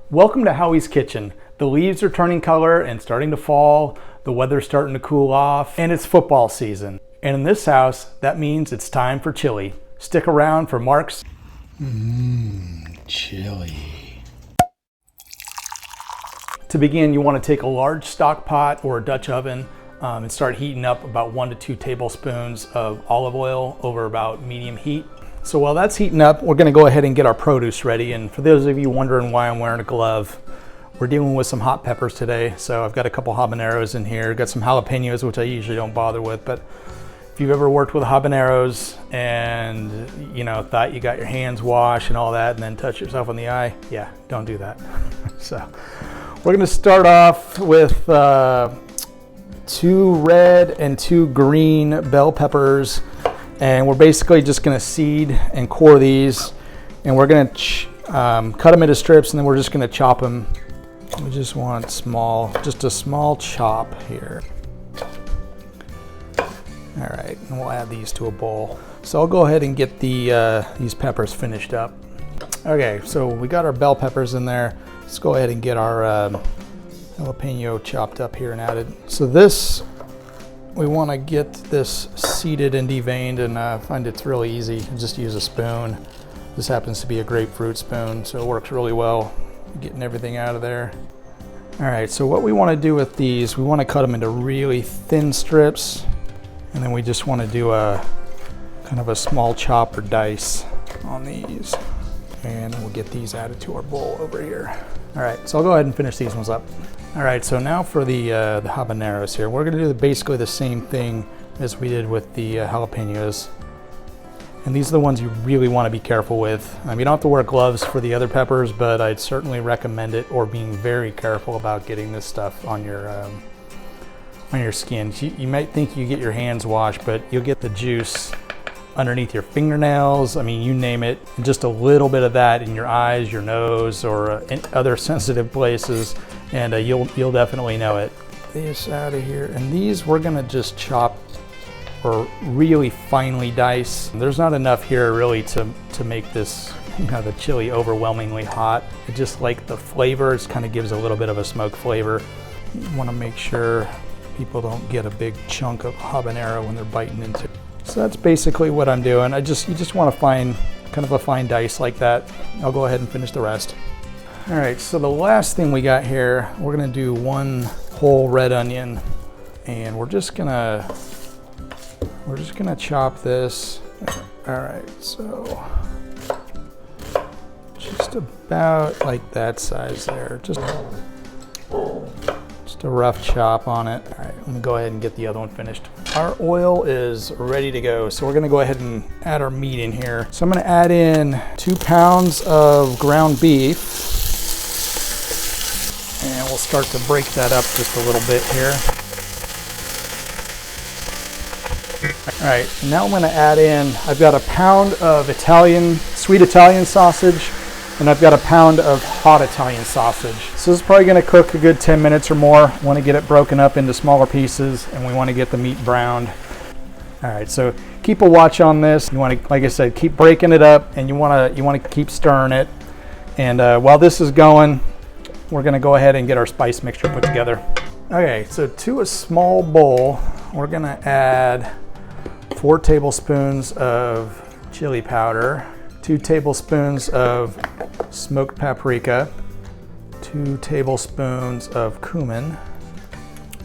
Welcome to Howie's Kitchen. The leaves are turning color and starting to fall, the weather's starting to cool off, and it's football season. And in this house, that means it's time for chili. Stick around for Mark's chili. To begin, you want to take a large stock pot or a Dutch oven and start heating up about 1 to 2 tablespoons of olive oil over about medium heat. So while that's heating up, we're gonna go ahead and get our produce ready. And for those of you wondering why I'm wearing a glove, we're dealing with some hot peppers today. So I've got a couple habaneros in here, got some jalapenos, which I usually don't bother with, but if you've ever worked with habaneros and thought you got your hands washed and all that and then touch yourself on the eye, yeah, don't do that. So we're gonna start off with 2 red and 2 green bell peppers. And we're basically just gonna seed and core these, and we're gonna cut them into strips, and then we're just gonna chop them. We just want just a small chop here. All right, and we'll add these to a bowl. So I'll go ahead and get these peppers finished up. Okay, so we got our bell peppers in there. Let's go ahead and get our jalapeno chopped up here and added. So we want to get this seeded and deveined, and I find it's really easy. Just use a spoon. This happens to be a grapefruit spoon, so it works really well, getting everything out of there. All right, so what we want to do with these, we want to cut them into really thin strips, and then we just want to do a kind of a small chop or dice on these, and we'll get these added to our bowl over here. All right, so I'll go ahead and finish these ones up. All right, so now for the habaneros here. We're gonna do basically the same thing as we did with the jalapenos. And these are the ones you really wanna be careful with. You don't have to wear gloves for the other peppers, but I'd certainly recommend it, or being very careful about getting this stuff on your skin. You might think you get your hands washed, but you'll get the juice underneath your fingernails. I mean, you name it. Just a little bit of that in your eyes, your nose, or in other sensitive places, and you'll definitely know it. This out of here, and these we're gonna just chop or really finely dice. There's not enough here really to make this, the chili overwhelmingly hot. I just like the flavor. It kind of gives a little bit of a smoke flavor. You want to make sure people don't get a big chunk of habanero when they're biting into it. So that's basically what I'm doing. You just want to find kind of a fine dice like that. I'll go ahead and finish the rest. All right, so the last thing we got here, we're gonna do 1 whole red onion, and we're just gonna chop this. All right, so just about like that size there. Just a rough chop on it. All right, let me go ahead and get the other one finished. Our oil is ready to go, so we're gonna go ahead and add our meat in here. So I'm gonna add in 2 pounds of ground beef, and we'll start to break that up just a little bit here. All right, now I'm gonna add in, I've got a pound of sweet Italian sausage, and I've got a pound of hot Italian sausage. So this is probably gonna cook a good 10 minutes or more. We wanna get it broken up into smaller pieces, and we wanna get the meat browned. All right, so keep a watch on this. You wanna, like I said, keep breaking it up, and you wanna keep stirring it. And while this is going, we're gonna go ahead and get our spice mixture put together. Okay, so to a small bowl, we're gonna add 4 tablespoons of chili powder, 2 tablespoons of smoked paprika, 2 tablespoons of cumin,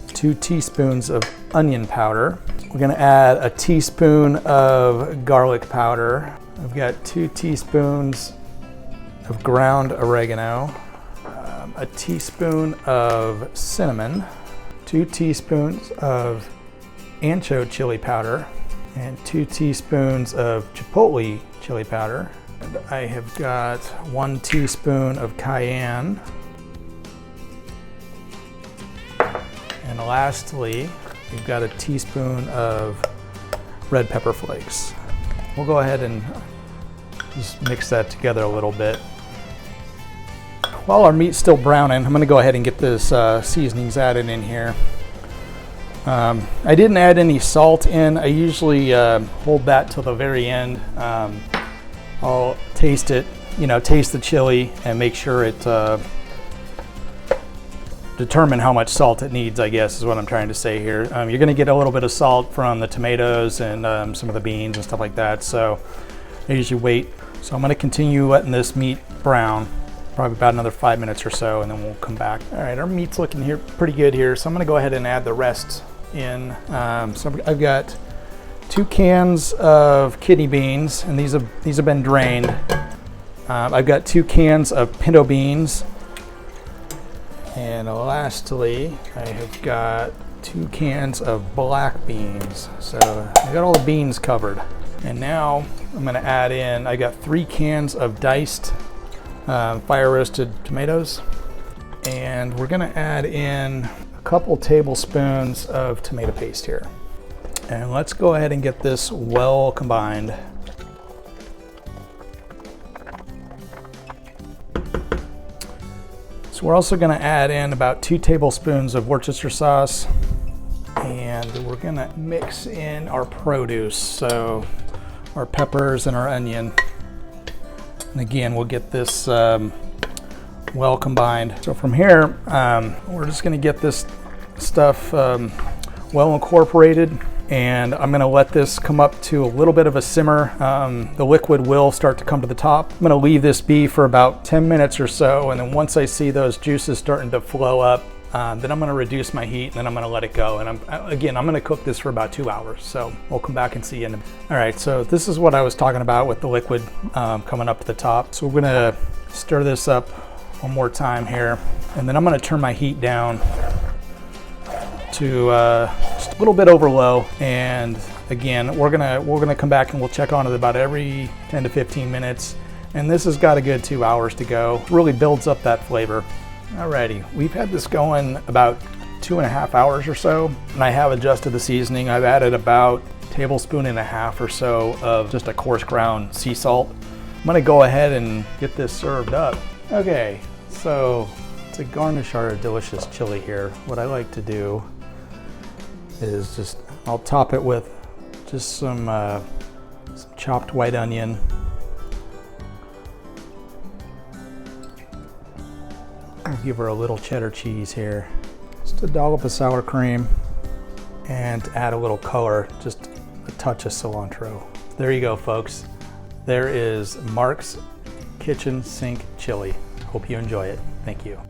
2 teaspoons of onion powder. We're gonna add a teaspoon of garlic powder. I've got 2 teaspoons of ground oregano, a teaspoon of cinnamon, 2 teaspoons of Ancho chili powder, and 2 teaspoons of chipotle chili powder. And I have got 1 teaspoon of cayenne. And lastly, we've got a teaspoon of red pepper flakes. We'll go ahead and just mix that together a little bit. While our meat's still browning, I'm gonna go ahead and get this seasonings added in here. I didn't add any salt in. I usually hold that till the very end. I'll taste it, taste the chili and make sure it determine how much salt it needs, I guess is what I'm trying to say here. You're gonna get a little bit of salt from the tomatoes and some of the beans and stuff like that, so I usually wait. So I'm gonna continue letting this meat brown, probably about another 5 minutes or so, and then we'll come back. All right, our meat's looking here pretty good here, so I'm gonna go ahead and add the rest in. So I've got 2 cans of kidney beans, and these have been drained. I've got 2 cans of pinto beans, and lastly, I have got 2 cans of black beans. So I got all the beans covered. And now I'm gonna add in, I got 3 cans of diced fire roasted tomatoes, and we're gonna add in a couple tablespoons of tomato paste here. And let's go ahead and get this well combined. So we're also gonna add in about 2 tablespoons of Worcester sauce, and we're gonna mix in our produce, so our peppers and our onion. And again, we'll get this well combined. So from here, we're just gonna get this stuff well incorporated, and I'm gonna let this come up to a little bit of a simmer. The liquid will start to come to the top. I'm gonna leave this be for about 10 minutes or so, and then once I see those juices starting to flow up, then I'm gonna reduce my heat, and then I'm gonna let it go. And I'm gonna cook this for about 2 hours. So we'll come back and see you in a bit. All right, so this is what I was talking about with the liquid coming up to the top. So we're gonna stir this up one more time here, and then I'm gonna turn my heat down to just a little bit over low. And again, we're gonna come back and we'll check on it about every 10 to 15 minutes. And this has got a good 2 hours to go. Really builds up that flavor. Alrighty, we've had this going about 2.5 hours or so, and I have adjusted the seasoning. I've added about 1.5 tablespoons or so of just a coarse ground sea salt. I'm gonna go ahead and get this served up. Okay, so to garnish our delicious chili here, what I like to do is I'll top it with just some chopped white onion. I'll give her a little cheddar cheese here, just a dollop of sour cream, and to add a little color, just a touch of cilantro. There you go, folks. There is Mark's Kitchen Sink Chili. Hope you enjoy it. Thank you.